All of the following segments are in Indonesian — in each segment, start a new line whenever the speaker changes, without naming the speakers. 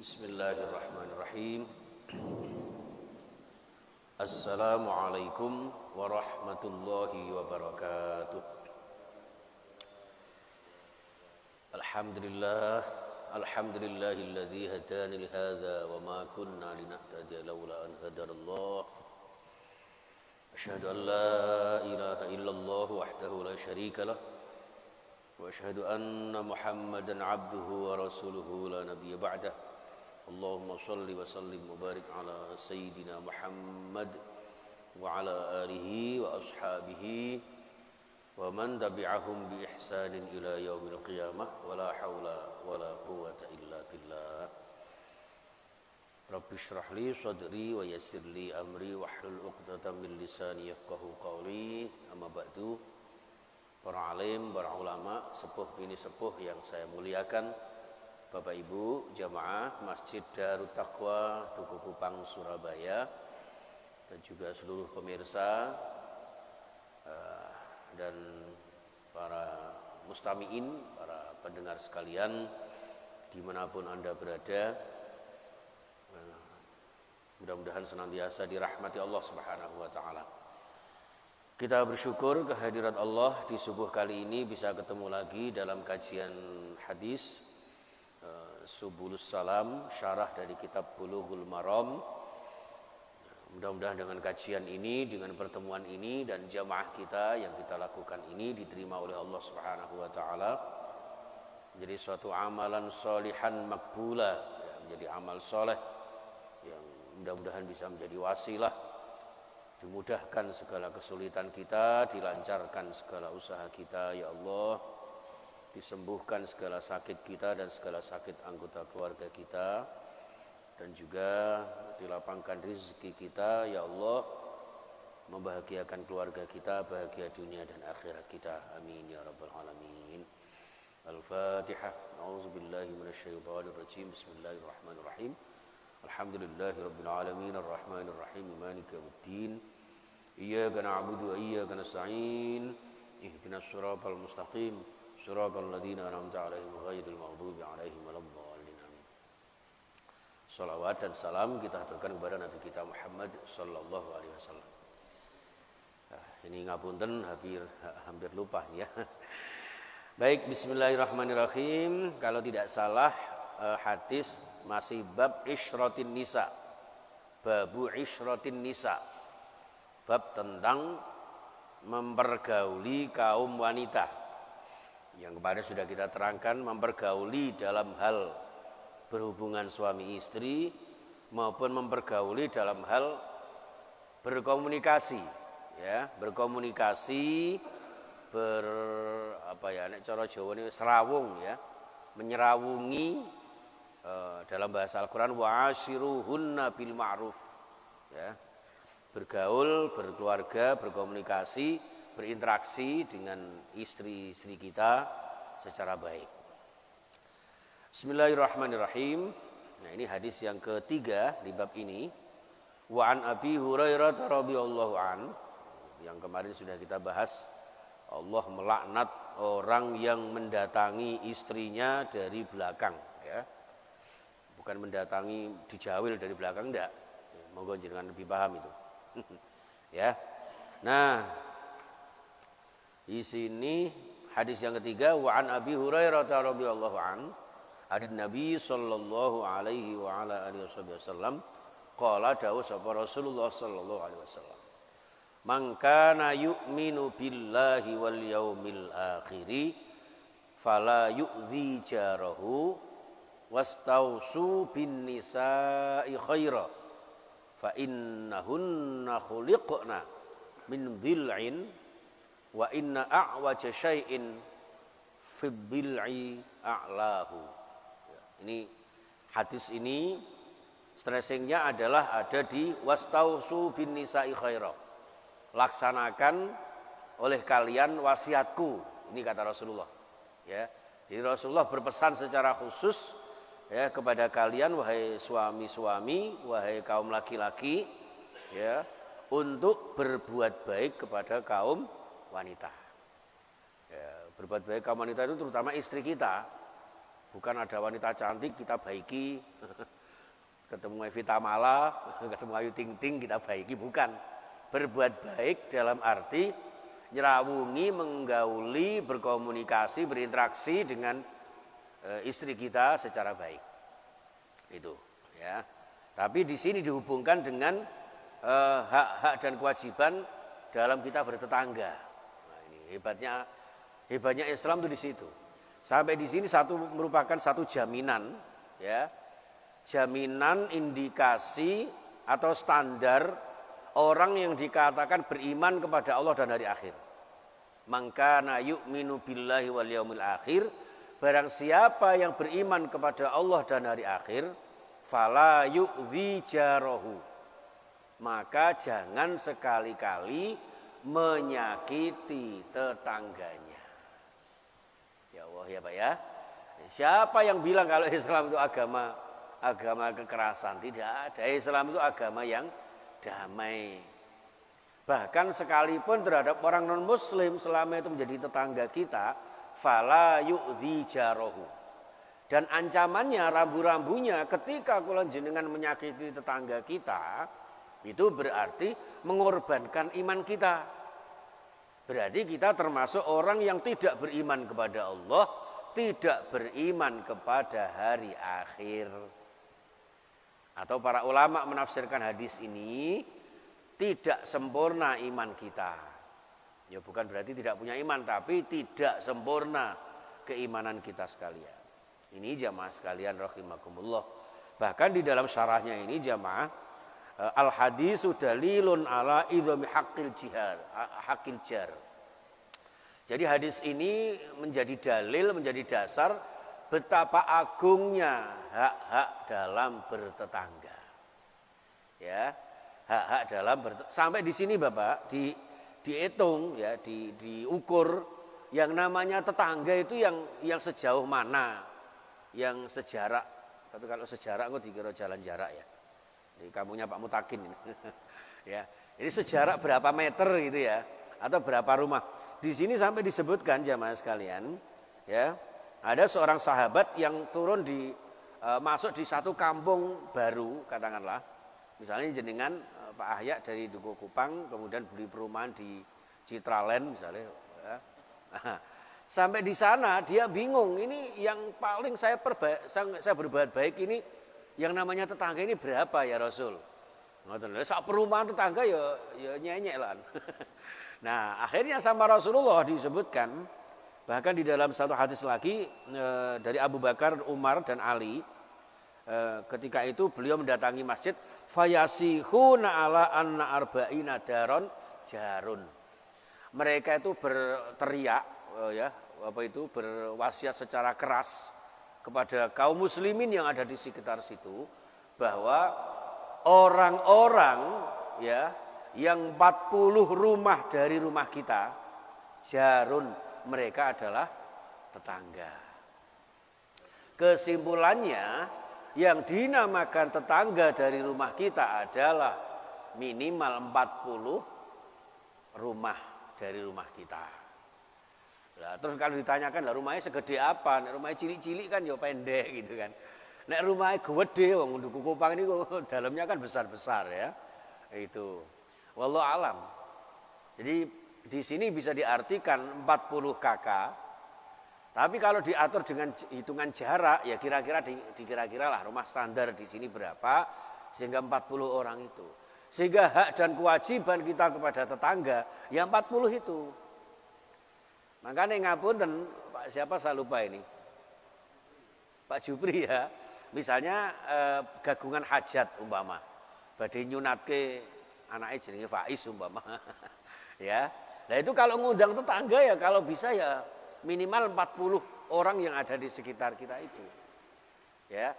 Bismillahirrahmanirrahim. Assalamualaikum warahmatullahi wabarakatuh. Alhamdulillahilladzi hadani lihadza wa ma kunna linahtadiya laula an hadanallah. Asyhadu an la ilaha illallah wahdahu la syarika lah wa asyhadu anna Muhammadan abduhu wa rasuluhu la nabiyya ba'dah. Allahumma salli wa sallim wa barik ala sayyidina Muhammad wa ala alihi wa ashabihi wa man tabi'ahum bi ihsanin ila yaumil qiyamah wa la hawla wa la quwwata illa billah. Rabbi shrah li sadri wa yassir li amri wahlul 'uqdatam min lisani yafqahu qawli. Amma ba'du. Para alim, para ulama, sepuh bini sepuh yang saya muliakan, Bapak Ibu jamaah Masjid Darut Taqwa Duku Kupang Surabaya, dan juga seluruh pemirsa dan para mustami'in, para pendengar sekalian dimanapun Anda berada, mudah-mudahan senantiasa dirahmati Allah Subhanahu wa ta'ala. Kita bersyukur kehadirat Allah di subuh kali ini bisa ketemu lagi dalam kajian hadis Subulus Salam, syarah dari kitab Bulughul Maram. Mudah-mudahan dengan kajian ini, dengan pertemuan ini dan jamaah kita yang kita lakukan ini diterima oleh Allah Subhanahu wa taala menjadi suatu amalan sholihan makbulah, menjadi amal soleh yang mudah-mudahan bisa menjadi wasilah, dimudahkan segala kesulitan kita, dilancarkan segala usaha kita ya Allah, disembuhkan segala sakit kita dan segala sakit anggota keluarga kita, dan juga dilapangkan rezeki kita ya Allah, membahagiakan keluarga kita, bahagia dunia dan akhirat kita, amin ya rabbal alamin. Al-Fatihah. A'udzubillahi minasyaitonirrajim. Bismillahirrahmanirrahim. Alhamdulillahi rabbil alamin arrahmanir rahim maliki yaumiddin. Iyyaka na'budu wa iyyaka nasta'in. Ihdinas siratal mustaqim. Siratal ladzina an'amta 'alaihim ghairil maghdubi 'alaihim waladdallin. Shalawat dan salam kita haturkan kepada Nabi kita Muhammad sallallahu alaihi wasallam. Ini ngapunten hampir lupa ya. Baik, bismillahirrahmanirrahim. Kalau tidak salah hadis masih bab isyratin nisa. Babu isyratin nisa. Bab tentang mempergauli kaum wanita. Yang kemarin sudah kita terangkan, mempergauli dalam hal berhubungan suami istri maupun mempergauli dalam hal berkomunikasi, ya, berkomunikasi nek cara Jawa ini serawung, ya, menyerawungi dalam bahasa Al-Qur'an wa ashiruhunna bil ma'ruf, ya, bergaul, berkeluarga, berkomunikasi, berinteraksi dengan istri-istri kita secara baik. Bismillahirrahmanirrahim. Nah, ini hadis yang ketiga di bab ini. Wa an Abi Hurairah radhiyallahu an, yang kemarin sudah kita bahas, Allah melaknat orang yang mendatangi istrinya dari belakang, ya. Bukan mendatangi dijawil dari belakang, enggak. Monggo jenengan lebih paham itu. Ya. Nah, di sini hadis yang ketiga, wa an Abi Hurairah radhiyallahu an, hadis Nabi sallallahu alaihi wa ala alihi wasallam, qala dawuh sapa Rasulullah sallallahu alaihi wasallam, man kana yu'minu billahi wal yaumil akhir fala yu'dhi jarahu wastausu bin nisa'i khaira fa innahunna khuliqna min dhil'in wa inna a'waja syai'in fi dhil'i a'lahu. Ini hadis ini stressingnya adalah ada di wastausu bin nisa'i khaira. Laksanakan oleh kalian wasiatku. Ini kata Rasulullah. Ya. Jadi Rasulullah berpesan secara khusus, ya, kepada kalian wahai suami-suami, wahai kaum laki-laki, ya, untuk berbuat baik kepada kaum wanita. Ya, berbuat baik kaum wanita itu terutama istri kita. Bukan ada wanita cantik kita baiki, ketemu Evita Mala, ketemu Ayu Ting Ting kita baiki, bukan. Berbuat baik dalam arti nyerawungi, menggauli, berkomunikasi, berinteraksi dengan istri kita secara baik. Itu, ya. Tapi di sini dihubungkan dengan hak-hak dan kewajiban dalam kita bertetangga. Nah, ini hebatnya Islam itu di situ. Sampai di sini merupakan satu jaminan, ya, jaminan indikasi atau standar orang yang dikatakan beriman kepada Allah dan hari akhir. Mangkana yu'minu billahi wal yaumil akhir, barang siapa yang beriman kepada Allah dan hari akhir, fala yu'dzi jarahu, maka jangan sekali-kali menyakiti tetangganya. Ya Allah, ya Pak ya. Siapa yang bilang kalau Islam itu agama kekerasan? Tidak ada. Islam itu agama yang damai. Bahkan sekalipun terhadap orang non muslim selama itu menjadi tetangga kita, fala yu'dzi jarahu. Dan ancamannya, rambu-rambunya ketika kula jenengan menyakiti tetangga kita, itu berarti mengorbankan iman kita. Berarti kita termasuk orang yang tidak beriman kepada Allah, tidak beriman kepada hari akhir. Atau para ulama menafsirkan hadis ini, tidak sempurna iman kita. Ya bukan berarti tidak punya iman, tapi tidak sempurna keimanan kita sekalian. Ini jamaah sekalian rahimakumullah. Bahkan di dalam syarahnya ini jamaah, al-hadisu dalilun ala idhami haqqil jar. Jadi hadis ini menjadi dalil, menjadi dasar betapa agungnya hak-hak dalam bertetangga. Ya, hak-hak dalam sampai di sini Bapak dihitung ya, diukur yang namanya tetangga itu yang sejauh mana, yang sejarak. Tapi kalau sejarak kok dikira jalan jarak ya. Ini kamunya Pak Mutakin ini. Ya, ini sejarak berapa meter gitu ya, atau berapa rumah. Di sini sampai disebutkan jamaah sekalian, ya, ada seorang sahabat yang turun masuk di satu kampung baru, katakanlah, misalnya jenengan Pak Ahya dari Dukuh Kupang, kemudian beli perumahan di Citraland misalnya, ya. Nah, sampai di sana dia bingung, ini yang paling saya berbuat baik ini, yang namanya tetangga ini berapa ya Rasul? Sak perumahan tetangga ya nyenyek lah. Nah, akhirnya sama Rasulullah disebutkan, bahkan di dalam satu hadis lagi dari Abu Bakar, Umar dan Ali, ketika itu beliau mendatangi masjid, fayasihuna ala anna arba'ina daron jarun. Mereka itu berteriak, berwasiat secara keras kepada kaum muslimin yang ada di sekitar situ, bahwa orang-orang ya yang 40 rumah dari rumah kita, jarun, mereka adalah tetangga. Kesimpulannya, yang dinamakan tetangga dari rumah kita adalah minimal 40 rumah dari rumah kita. Nah, terus kalau ditanyakan, lah rumahnya segede apa? Nek rumahnya cilik-cilik kan ya pendek gitu kan. Nek rumahnya gede, wong Dukuh Kupang ini dalamnya kan besar-besar ya. Itu. Wallahu alam. Jadi di sini bisa diartikan 40 kakak. Tapi kalau diatur dengan hitungan jarak, ya kira-kira dikira-kira lah rumah standar di sini berapa, sehingga 40 orang itu. Sehingga hak dan kewajiban kita kepada tetangga, ya 40 itu. Makanya ngapunten, Pak siapa saya lupa ini. Pak Jupri ya. Misalnya gagungan hajat umpama. Badhe nyunatke anaknya jenenge Faiz umpama. Ya. Nah itu kalau ngundang tetangga ya kalau bisa ya minimal 40 orang yang ada di sekitar kita itu. Ya.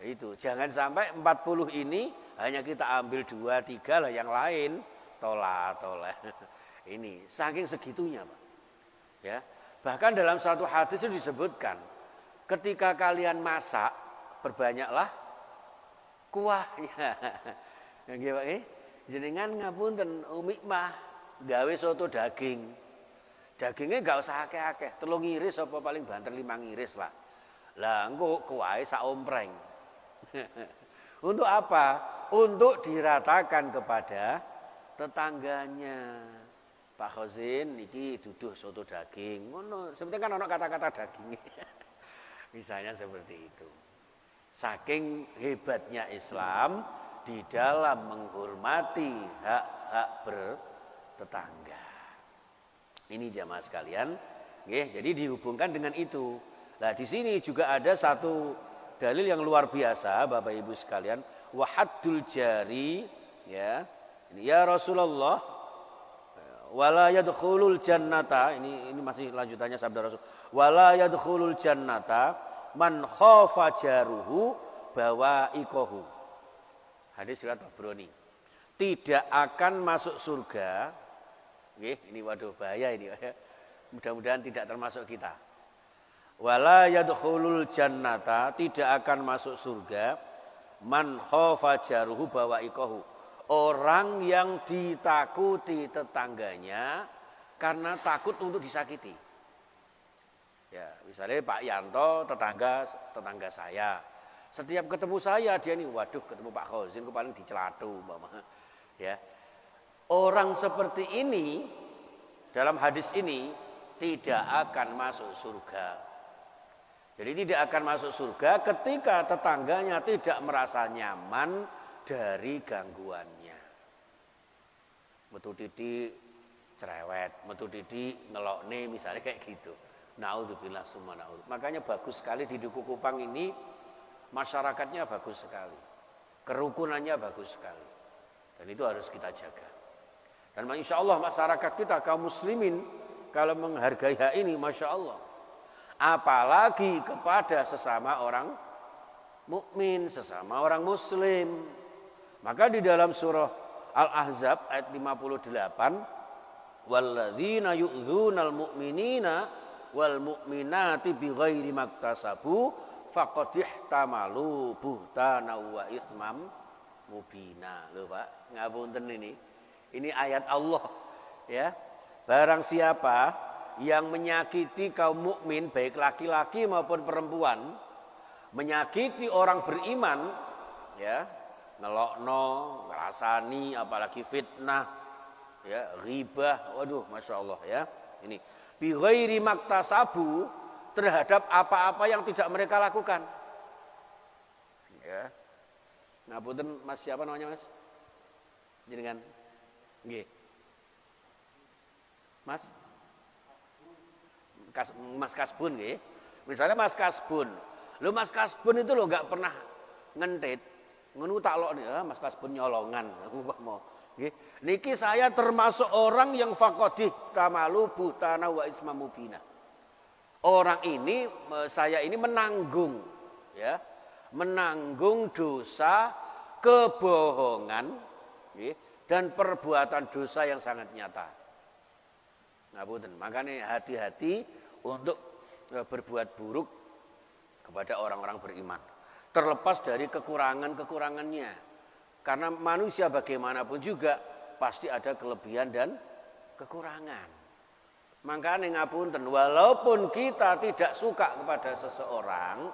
Itu. Jangan sampai 40 ini hanya kita ambil 2, 3 lah yang lain tolak. Ini saking segitunya, Pak. Ya. Bahkan dalam satu hadis itu disebutkan ketika kalian masak perbanyaklah kuahnya. Nggih Pak jenengan ngapunten umi mah gawe soto daging. Dagingnya enggak usah akeh-akeh, 3 iris apa paling banter 5 iris lah. Lah engko kuwae sak ompreng. Untuk apa? Untuk diratakan kepada tetangganya. Pak Khozin niki duduh soto daging. Ngono, sebenarnya kan ono kata-kata daging. Misalnya seperti itu. Saking hebatnya Islam di dalam menghormati hak-hak bertetangga. Ini jamaah sekalian, jadi dihubungkan dengan itu. Nah, di sini juga ada satu dalil yang luar biasa, Bapak Ibu sekalian, wahaddul jari, ya. Ini ya Rasulullah, wala yadkhulul jannata, ini masih lanjutannya sabda Rasul. Wala yadkhulul jannata man khafa jaruhu bawaikohu. Hadis riwayat Tabrani. Tidak akan masuk surga. Ini waduh bahaya ini. Mudah-mudahan tidak termasuk kita. Wala yadkhulul jannata, tidak akan masuk surga man khafa jaruhu bawaikohu. Orang yang ditakuti tetangganya karena takut untuk disakiti. Ya, misalnya Pak Yanto tetangga saya. Setiap ketemu saya dia nih, waduh ketemu Pak Khozin kok paling dicelatu, Mama. Ya. Orang seperti ini dalam hadis ini tidak akan masuk surga. Jadi tidak akan masuk surga ketika tetangganya tidak merasa nyaman dari gangguannya. Metu titik cerewet, metu titik ngelokne misalnya kayak gitu. Naudzubillah summa naudzubillah. Makanya bagus sekali di Duku Kupang ini masyarakatnya bagus sekali. Kerukunannya bagus sekali. Dan itu harus kita jaga. Dan insya Allah masyarakat kita kaum muslimin kalau menghargai hak ini, masya Allah. Apalagi kepada sesama orang mukmin, sesama orang muslim. Maka di dalam surah Al-Ahzab ayat 58, walladzina yu'dzunal mu'minina wal mu'minati bighairi maktasabu faqad ihtamalu buhtana wa ismam mubina. Loh Pak, ngapunten ini. Ini ayat Allah, ya. Barang siapa yang menyakiti kaum mukmin baik laki-laki maupun perempuan, menyakiti orang beriman, ya, ngelokno, ngerasani, apalagi fitnah, ya, ghibah, waduh, masya Allah, ya. Ini bi ghairi maktasabu, terhadap apa-apa yang tidak mereka lakukan. Ya. Ngapunten Mas, siapa namanya Mas? Jenengan. Nggih. Mas Kasbun nggih. Misalnya Mas Kasbun. Lo Mas Kasbun itu lo enggak pernah ngentit. Ngono tak lok Mas Kasbun nyolongan. Mau. Nggih. Niki saya termasuk orang yang faqadih tamalu buhtana wa isma mubina. Orang ini, saya ini menanggung, ya, menanggung dosa kebohongan, ya, dan perbuatan dosa yang sangat nyata. Ngapunten, makanya hati-hati untuk berbuat buruk kepada orang-orang beriman. Terlepas dari kekurangan-kekurangannya, karena manusia bagaimanapun juga pasti ada kelebihan dan kekurangan. Makanya ngapunten, walaupun kita tidak suka kepada seseorang,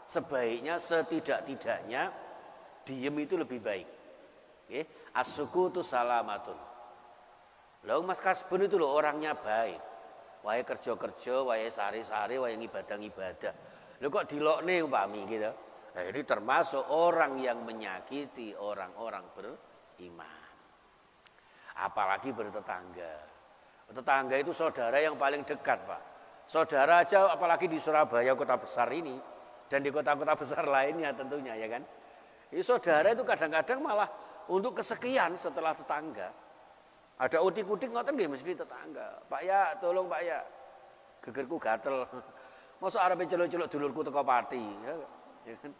sebaiknya setidak-tidaknya diem itu lebih baik. As-sukutu salamatun. Lalu Mas Kasbun itu loh orangnya baik. Wae kerja-kerja, wae sari-sari, wae ngibadah-ngibadah. Lalu kok dilokne umpami gitu. Nah, ini termasuk orang yang menyakiti orang-orang beriman. Apalagi bertetangga. Tetangga itu saudara yang paling dekat, Pak. Saudara aja apalagi di Surabaya kota besar ini dan di kota-kota besar lainnya tentunya, ya kan. Ini saudara itu kadang-kadang malah untuk kesekian setelah tetangga. Ada utik-utik ngoten nggih mesti tetangga. Pak ya, tolong Pak ya. Gegerku gatel. Mosok arepe celuk-celuk dulurku teko pati, ya kan.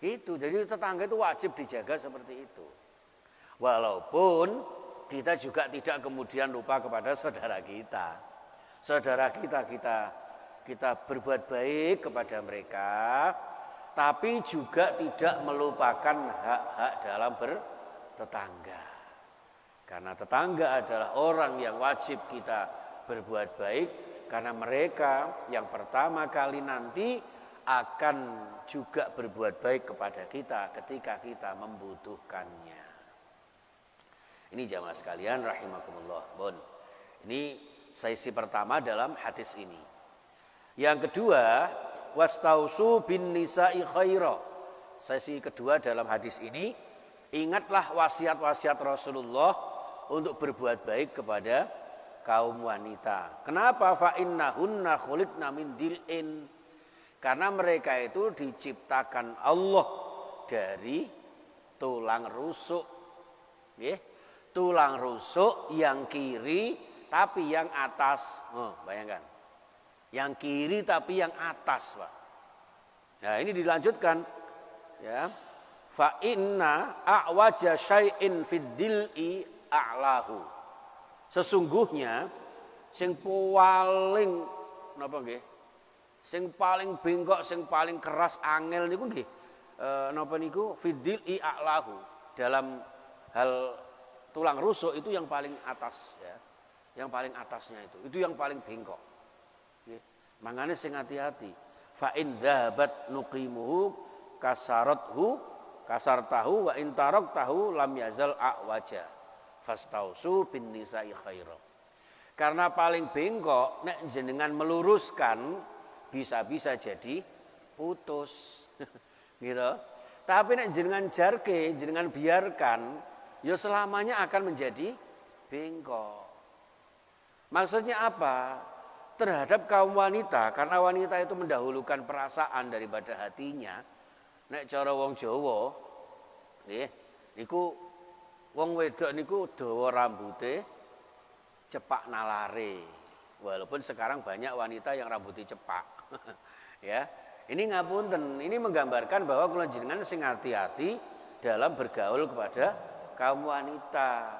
Itu. Jadi tetangga itu wajib dijaga seperti itu. Walaupun kita juga tidak kemudian lupa kepada saudara kita. Saudara kita berbuat baik kepada mereka, tapi juga tidak melupakan hak-hak dalam bertetangga. Karena tetangga adalah orang yang wajib kita berbuat baik, karena mereka yang pertama kali nanti akan juga berbuat baik kepada kita ketika kita membutuhkannya. Ini jamaah sekalian rahimakumullah. Bon. Ini sesi pertama dalam hadis ini. Yang kedua, wastausu bin nisa'i khaira. Sesi kedua dalam hadis ini, ingatlah wasiat-wasiat Rasulullah untuk berbuat baik kepada kaum wanita. Kenapa? Fa innahunna khuliqna min dil'in. Karena mereka itu diciptakan Allah dari tulang rusuk. Tulang rusuk yang kiri tapi yang atas. Bayangkan. Yang kiri tapi yang atas, Pak. Nah, ini dilanjutkan. Ya. Fa inna a'waja syai'in fid dil'i a'lahu. Sesungguhnya sing paling napa nggih? Sing paling bengkok, sing paling keras angel niku nggih napa niku fidil i'lahu. Dalam hal tulang rusuk itu yang paling atas ya. Yang paling atasnya itu yang paling bengkok. Nggih. Mangane sing hati-hati. Fa in dzahabat nuqimuhu kasartahu wa in taraktahu lam yazal a'waja. Fastausu bin nisa'i khaira. Karena paling bengkok nek jenengan meluruskan bisa-bisa jadi putus. Gitu. Tapi nek jenengan jarke, jenengan biarkan, ya selamanya akan menjadi bengkok. Maksudnya apa? Terhadap kaum wanita, karena wanita itu mendahulukan perasaan daripada hatinya. Nek cara wong Jawa, nggih, niku wong wedok niku dawa rambute, cepak nalare. Walaupun sekarang banyak wanita yang rambutnya cepak. Ya. Ini ngapunten, ini menggambarkan bahwa kula jenengan sing hati-hati dalam bergaul kepada kaum wanita.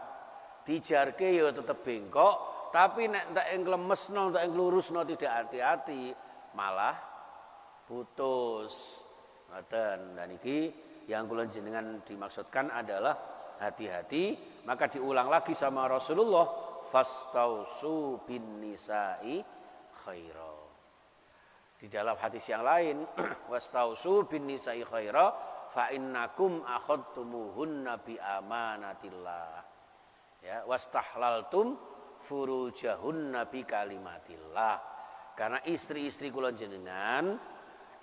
Dijarke ya tetep bengkok, tapi nek entek nglemesno, entek nglurusno tidak hati-hati, malah putus. Ngoten. Dan iki yang kula jenengan dimaksudkan adalah hati-hati, maka diulang lagi sama Rasulullah, fastausu bin nisa'i khaira. Di dalam hadis yang lain, wastausu bin nisa'i khaira fa innakum akhadtumuhunna bi amanatillah. Ya, wastahlaltum furujahunna bi kalimatillah. Karena istri-istri kula jenengan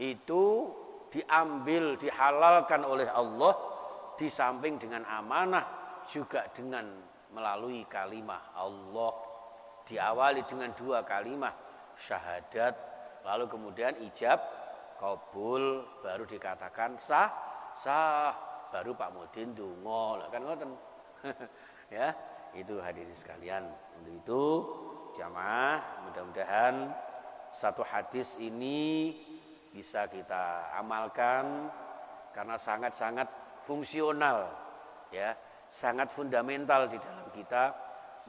itu diambil, dihalalkan oleh Allah di samping dengan amanah juga dengan melalui kalimah Allah. Diawali dengan 2 kalimah syahadat, lalu kemudian ijab kabul, baru dikatakan sah, baru Pak Mudin donga. Lah kan ngoten. Ya, itu hadirin sekalian. Untuk itu jamaah, mudah-mudahan satu hadis ini bisa kita amalkan karena sangat-sangat fungsional, ya, sangat fundamental di dalam kita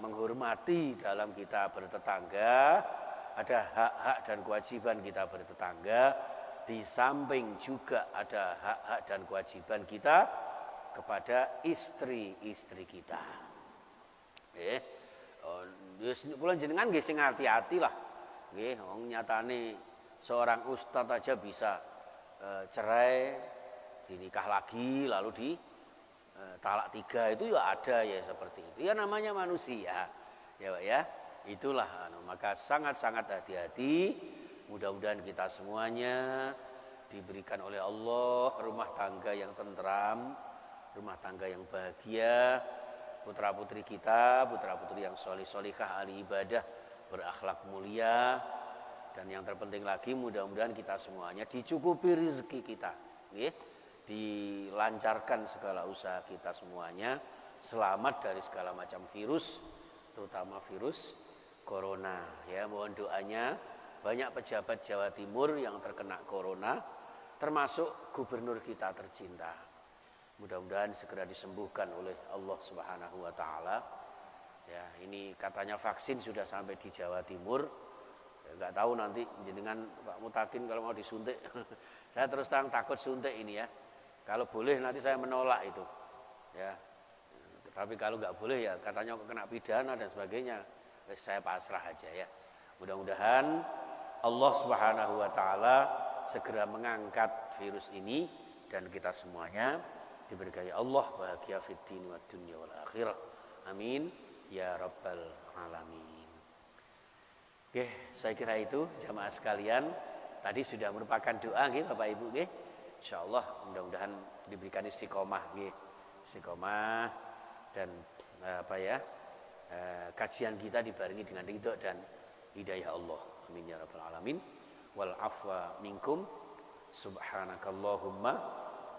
menghormati dalam kita bertetangga. Ada hak-hak dan kewajiban kita bertetangga, di samping juga ada hak-hak dan kewajiban kita kepada istri-istri kita. Kula jenengan nggih sing hati-hati lah. Nggih, wong nyatane seorang ustadz aja bisa cerai, dinikah lagi, lalu di talak 3 itu ya ada ya seperti itu. Ya namanya manusia, ya Pak ya. Itulah, maka sangat-sangat hati-hati. Mudah-mudahan kita semuanya diberikan oleh Allah rumah tangga yang tentram, rumah tangga yang bahagia, putra-putri kita, putra-putri yang sholih-sholihah, ahli ibadah, berakhlak mulia. Dan yang terpenting lagi, mudah-mudahan kita semuanya dicukupi rezeki kita, dilancarkan segala usaha kita semuanya, selamat dari segala macam virus, terutama virus corona. Ya, mohon doanya, banyak pejabat Jawa Timur yang terkena corona, termasuk gubernur kita tercinta. Mudah-mudahan segera disembuhkan oleh Allah Subhanahu wa taala. Ya, ini katanya vaksin sudah sampai di Jawa Timur. Enggak tahu nanti jenengan Pak Mutakin kalau mau disuntik. Saya terus terang takut suntik ini ya. Kalau boleh nanti saya menolak itu. Ya. Tapi kalau enggak boleh ya katanya kena pidana dan sebagainya. Saya pasrah aja ya. Mudah-mudahan Allah Subhanahu wa taala segera mengangkat virus ini dan kita semuanya diberkahi Allah bahagia fid din wad dunya wal akhirah. Amin ya rabbal alamin. Oke, saya kira itu jamaah sekalian. Tadi sudah merupakan doa nggih Bapak Ibu nggih. Insyaallah mudah-mudahan diberikan istiqomah nggih. Istiqomah dan kajian kita dibarengi dengan ridho dan hidayah Allah. Amin ya rabbal alamin. Wal afwa minkum. Subhanakallahumma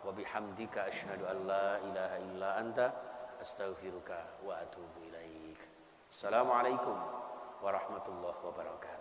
wa bihamdika asyhadu an la ilaha illa anta astaghfiruka wa atubu ilaik. Assalamualaikum warahmatullahi wabarakatuh.